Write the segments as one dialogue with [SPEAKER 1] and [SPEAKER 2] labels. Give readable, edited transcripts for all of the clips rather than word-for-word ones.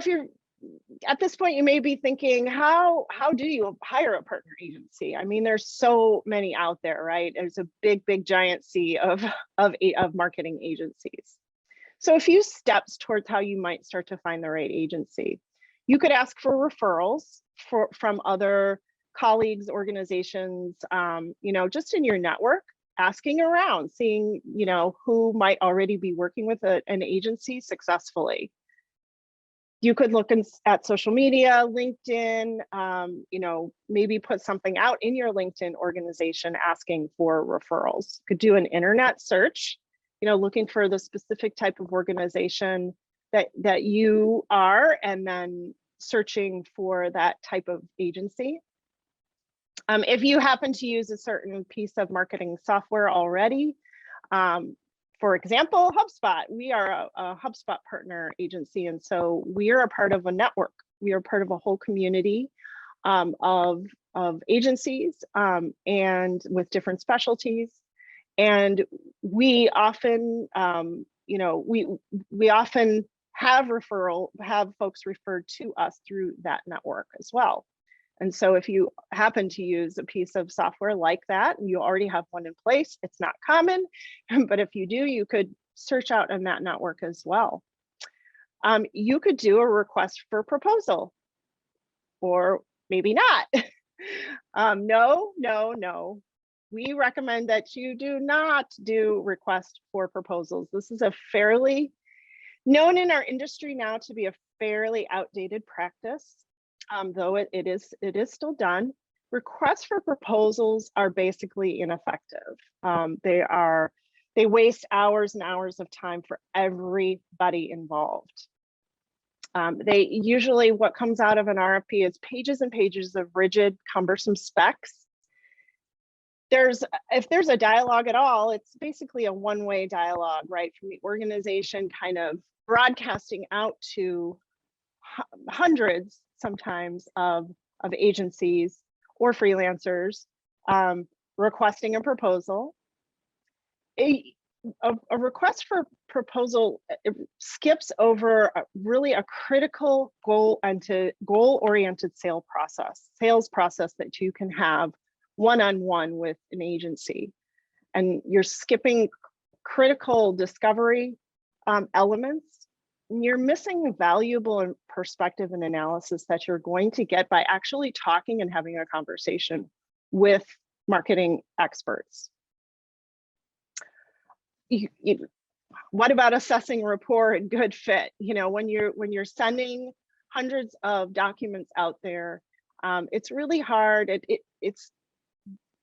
[SPEAKER 1] if you're at this point, you may be thinking, how do you hire a partner agency? I mean, there's so many out there, right? There's a big giant sea of marketing agencies. So a few steps towards how you might start to find the right agency. You could ask for referrals from other colleagues, organizations, just in your network, asking around, seeing, who might already be working with an agency successfully. You could look at social media, LinkedIn, maybe put something out in your LinkedIn organization asking for referrals. You could do an internet search, looking for the specific type of organization that you are, and then searching for that type of agency. If you happen to use a certain piece of marketing software already, for example, HubSpot, we are a HubSpot partner agency. And so we are a part of a network. We are part of a whole community of agencies and with different specialties. And we often, we often have folks referred to us through that network as well. And so if you happen to use a piece of software like that, and you already have one in place, it's not common, but if you do, you could search out in that network as well. You could do a request for proposal, or maybe not. No. We recommend that you do not do request for proposals. This is a fairly known in our industry now to be a fairly outdated practice. Though it is still done. Requests for proposals are basically ineffective. They waste hours and hours of time for everybody involved. They usually, what comes out of an RFP is pages and pages of rigid, cumbersome specs. If there's a dialogue at all, it's basically a one-way dialogue, right? From the organization kind of broadcasting out to hundreds sometimes of agencies or freelancers requesting a proposal. A request for proposal skips over really a critical goal-oriented sales process that you can have one-on-one with an agency. And you're skipping critical discovery elements. You're missing valuable perspective and analysis that you're going to get by actually talking and having a conversation with marketing experts. What about assessing rapport and good fit? When you're sending hundreds of documents out there, it's really hard.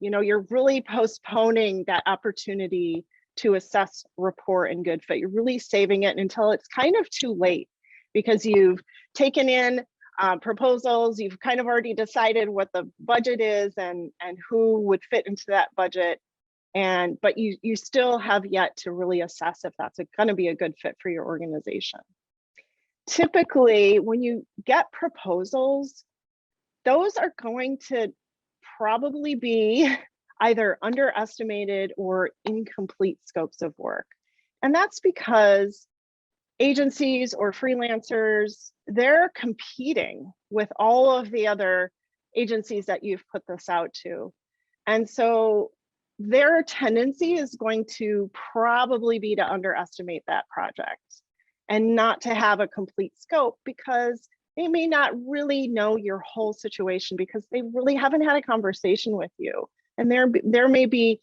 [SPEAKER 1] You're really postponing that opportunity to assess rapport and good fit. You're really saving it until it's kind of too late, because you've taken in proposals, you've kind of already decided what the budget is and who would fit into that budget. But you still have yet to really assess if that's going to be a good fit for your organization. Typically, when you get proposals, those are going to probably be either underestimated or incomplete scopes of work. And that's because agencies or freelancers, they're competing with all of the other agencies that you've put this out to. And so their tendency is going to probably be to underestimate that project and not to have a complete scope, because they may not really know your whole situation, because they really haven't had a conversation with you. And there may be,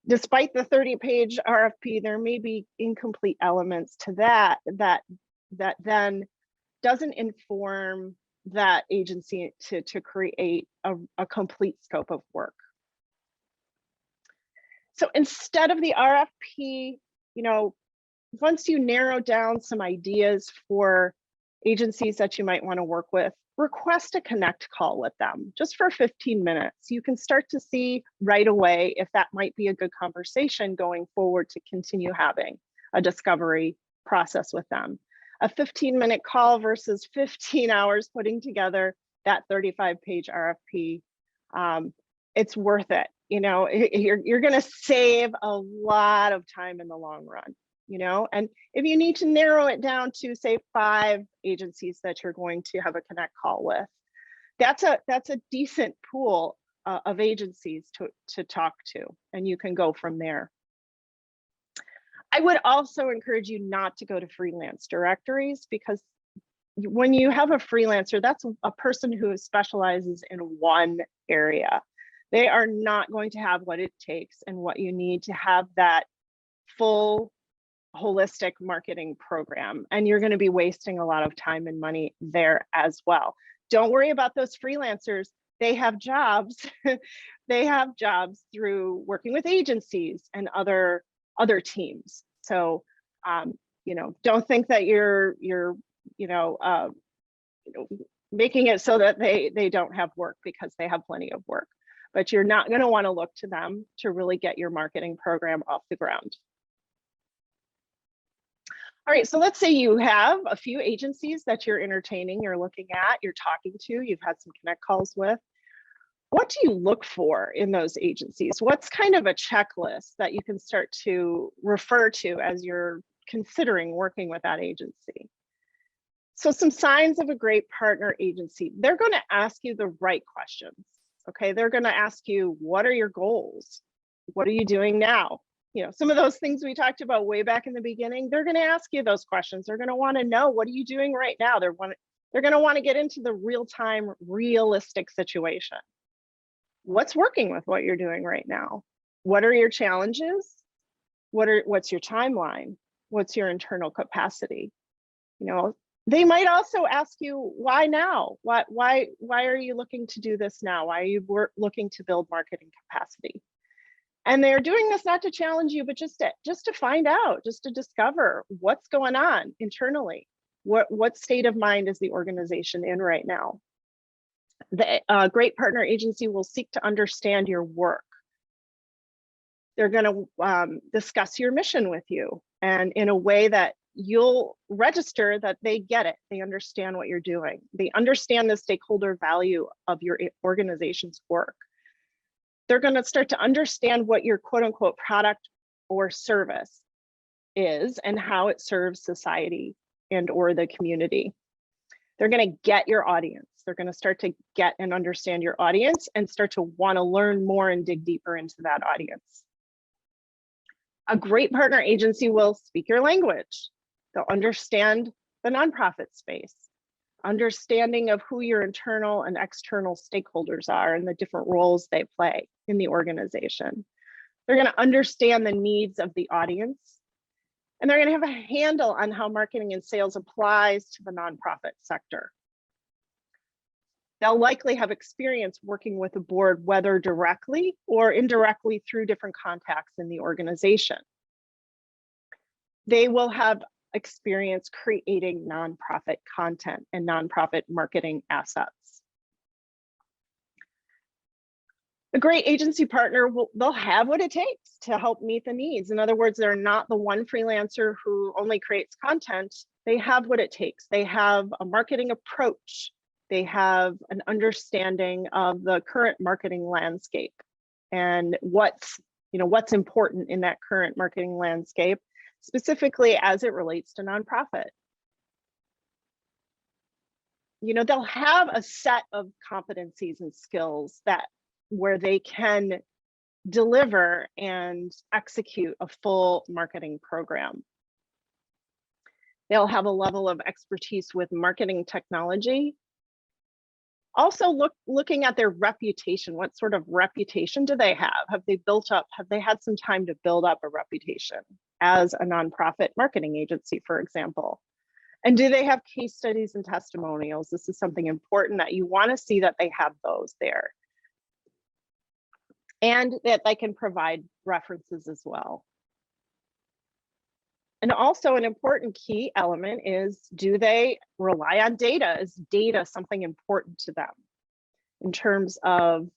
[SPEAKER 1] despite the 30-page RFP, there may be incomplete elements to that then doesn't inform that agency to create a complete scope of work. So instead of the RFP, once you narrow down some ideas for agencies that you might want to work with, request a connect call with them just for 15 minutes. You can start to see right away if that might be a good conversation going forward to continue having a discovery process with them. A 15-minute call versus 15 hours putting together that 35-page RFP, it's worth it. You're going to save a lot of time in the long run. you know? And if you need to narrow it down to say 5 agencies that you're going to have a connect call with, that's a decent pool of agencies to talk to, and you can go from there. I would also encourage you not to go to freelance directories, because when you have a freelancer, that's a person who specializes in one area. They are not going to have what it takes and what you need to have that full holistic marketing program. And you're going to be wasting a lot of time and money there as well. Don't worry about those freelancers. They have jobs. They have jobs through working with agencies and other teams. So, you know, don't think that you're making it so that they don't have work, because they have plenty of work. But you're not going to want to look to them to really get your marketing program off the ground. All right, so let's say you have a few agencies that you're entertaining, you're looking at, you're talking to, you've had some connect calls with. What do you look for in those agencies? What's kind of a checklist that you can start to refer to as you're considering working with that agency? So some signs of a great partner agency: they're going to ask you the right questions. Okay, they're going to ask you, what are your goals? What are you doing now? You know, some of those things we talked about way back in the beginning, they're going to ask you those questions. They're going to want to know, what are you doing right now? They're going to want to get into the real-time, realistic situation. What's working with what you're doing right now? What are your challenges? What's your timeline? What's your internal capacity? You know, they might also ask you, why now? Why are you looking to do this now? Why are you looking to build marketing capacity? And they're doing this not to challenge you, but just to find out, just to discover what's going on internally. What state of mind is the organization in right now? The great partner agency will seek to understand your work. They're going to discuss your mission with you, and in a way that you'll register that they get it. They understand what you're doing. They understand the stakeholder value of your organization's work. They're going to start to understand what your quote unquote product or service is and how it serves society and or the community. They're going to get your audience. They're going to start to get and understand your audience and start to want to learn more and dig deeper into that audience. A great partner agency will speak your language. They'll understand the nonprofit space, understanding of who your internal and external stakeholders are and the different roles they play in the organization. They're going to understand the needs of the audience, and they're going to have a handle on how marketing and sales applies to the nonprofit sector. They'll likely have experience working with a board, whether directly or indirectly through different contacts in the organization. They will have experience creating nonprofit content and nonprofit marketing assets. A great agency partner they'll have what it takes to help meet the needs. In other words, they're not the one freelancer who only creates content. They have what it takes. They have a marketing approach. They have an understanding of the current marketing landscape and what's important in that current marketing landscape, specifically as it relates to nonprofit. You know, they'll have a set of competencies and skills where they can deliver and execute a full marketing program. They'll have a level of expertise with marketing technology. Also looking at their reputation. What sort of reputation do they have? Have they had some time to build up a reputation as a nonprofit marketing agency, for example? And do they have case studies and testimonials? This is something important that you want to see, that they have those there. And that they can provide references as well. And also an important key element is, do they rely on data? Is data something important to them in terms of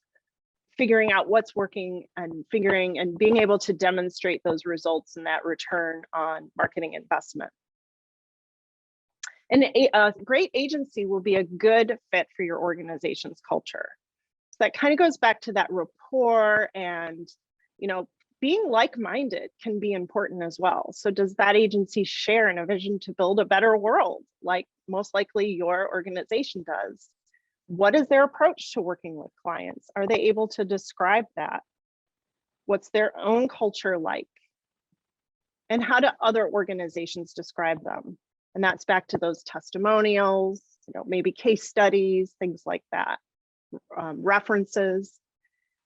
[SPEAKER 1] figuring out what's working and being able to demonstrate those results and that return on marketing investment? And a great agency will be a good fit for your organization's culture. So that kind of goes back to that rapport and, being like-minded can be important as well. So does that agency share in a vision to build a better world, like most likely your organization does? What is their approach to working with clients? Are they able to describe that? What's their own culture like? And how do other organizations describe them? And that's back to those testimonials, maybe case studies, things like that, references.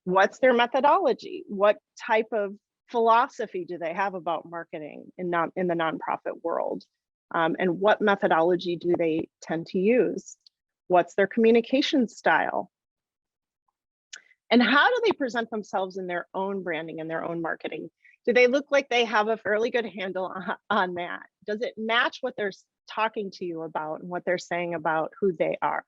[SPEAKER 1] What's their methodology? What type of philosophy do they have about marketing in the nonprofit world? And what methodology do they tend to use? What's their communication style? And how do they present themselves in their own branding and their own marketing? Do they look like they have a fairly good handle on that? Does it match what they're talking to you about and what they're saying about who they are?